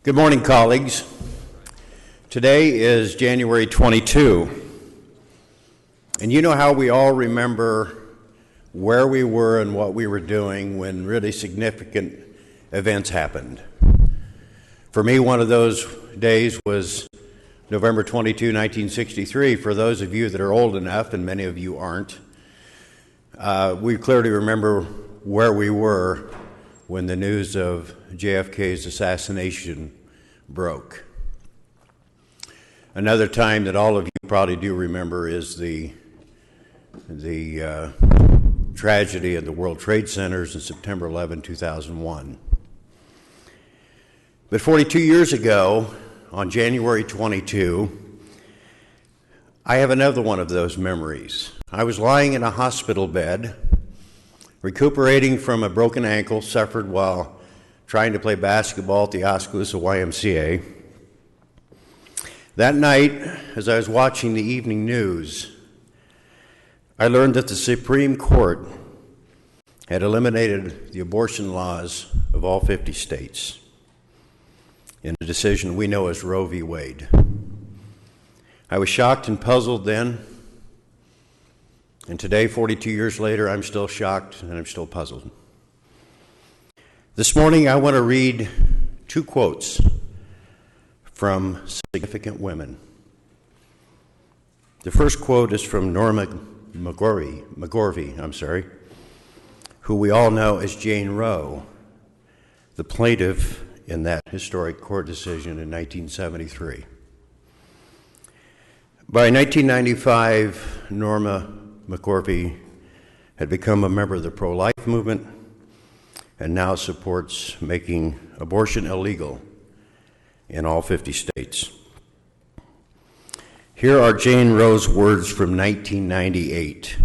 Good morning, colleagues. Today is January 22, and you know how we all remember where we were and what we were doing when really significant events happened. For me, one of those days was November 22, 1963. For those of you that are old enough, and many of you aren't, we clearly remember where we were when the news of JFK's assassination broke. Another time that all of you probably do remember is the tragedy at the World Trade Centers on September 11, 2001. But 42 years ago, on January 22, I have another one of those memories. I was lying in a hospital bed, recuperating from a broken ankle suffered while trying to play basketball at the Oskaloosa YMCA. That night, as I was watching the evening news, I learned that the Supreme Court had eliminated the abortion laws of all 50 states in a decision we know as Roe v. Wade. I was shocked and puzzled then, and today, 42 years later, I'm still shocked and I'm still puzzled. This morning, I want to read two quotes from significant women. The first quote is from Norma McGorvey, who we all know as Jane Roe, the plaintiff in that historic court decision in 1973. By 1995, Norma McGorvey had become a member of the pro-life movement and now supports making abortion illegal in all 50 states. Here are Jane Roe's words from 1998.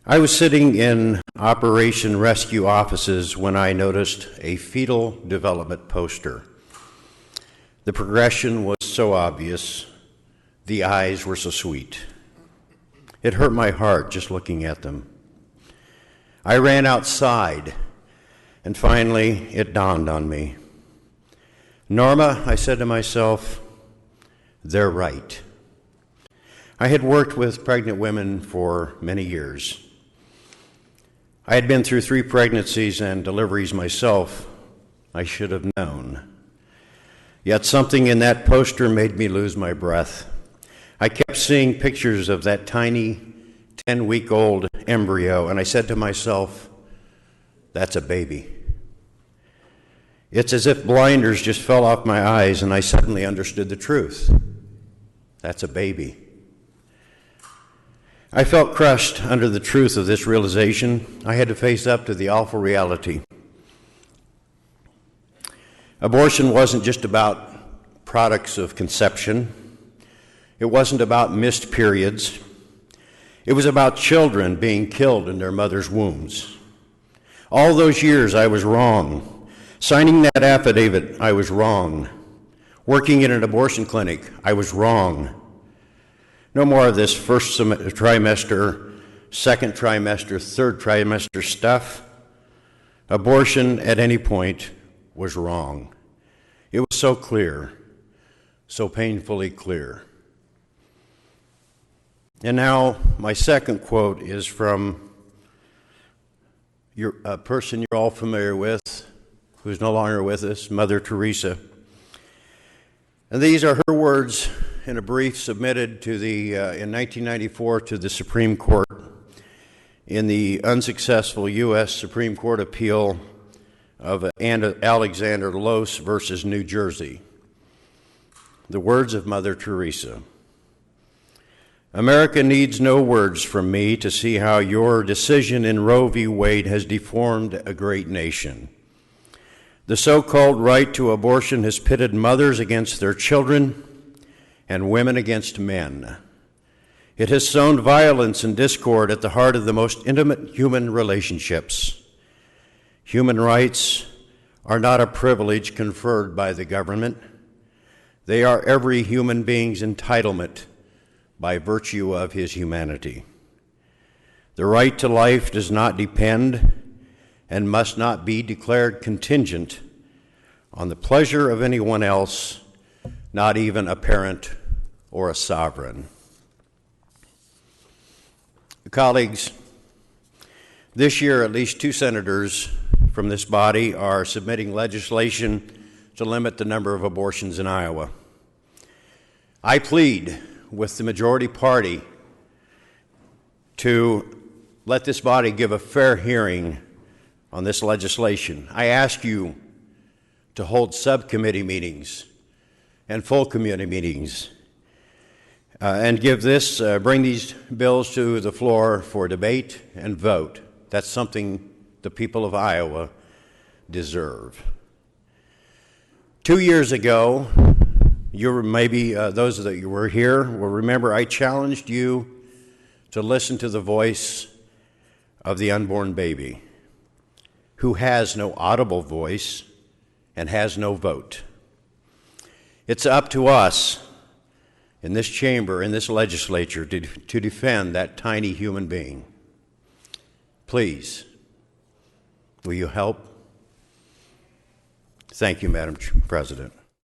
I was sitting in Operation Rescue offices when I noticed a fetal development poster. The progression was so obvious. The eyes were so sweet. It hurt my heart just looking at them. I ran outside, and finally it dawned on me. Norma, I said to myself, they're right. I had worked with pregnant women for many years. I had been through 3 pregnancies and deliveries myself. I should have known. Yet something in that poster made me lose my breath. I kept seeing pictures of that tiny 10-week-old embryo, and I said to myself, that's a baby. It's as if blinders just fell off my eyes and I suddenly understood the truth. That's a baby. I felt crushed under the truth of this realization. I had to face up to the awful reality. Abortion wasn't just about products of conception. It wasn't about missed periods. It was about children being killed in their mother's wombs. All those years I was wrong. Signing that affidavit, I was wrong. Working in an abortion clinic, I was wrong. No more of this first trimester, second trimester, third trimester stuff. Abortion at any point was wrong. It was so clear, so painfully clear. And now, my second quote is from a person you're all familiar with, who's no longer with us, Mother Teresa. And these are her words in a brief submitted to in 1994 to the Supreme Court in the unsuccessful U.S. Supreme Court appeal of Alexander Lose versus New Jersey. The words of Mother Teresa. America needs no words from me to see how your decision in Roe v. Wade has deformed a great nation. The so-called right to abortion has pitted mothers against their children and women against men. It has sown violence and discord at the heart of the most intimate human relationships. Human rights are not a privilege conferred by the government. They are every human being's entitlement by virtue of his humanity. The right to life does not depend and must not be declared contingent on the pleasure of anyone else, not even a parent or a sovereign. Colleagues, this year at least 2 senators from this body are submitting legislation to limit the number of abortions in Iowa. I plead with the majority party to let this body give a fair hearing on this legislation. I ask you to hold subcommittee meetings and full committee meetings and bring these bills to the floor for debate and vote. That's something the people of Iowa deserve. 2 years ago, those that you were here will remember I challenged you to listen to the voice of the unborn baby, who has no audible voice and has no vote. It's up to us in this chamber, in this legislature, to defend that tiny human being. Please, will you help? Thank you, Madam President.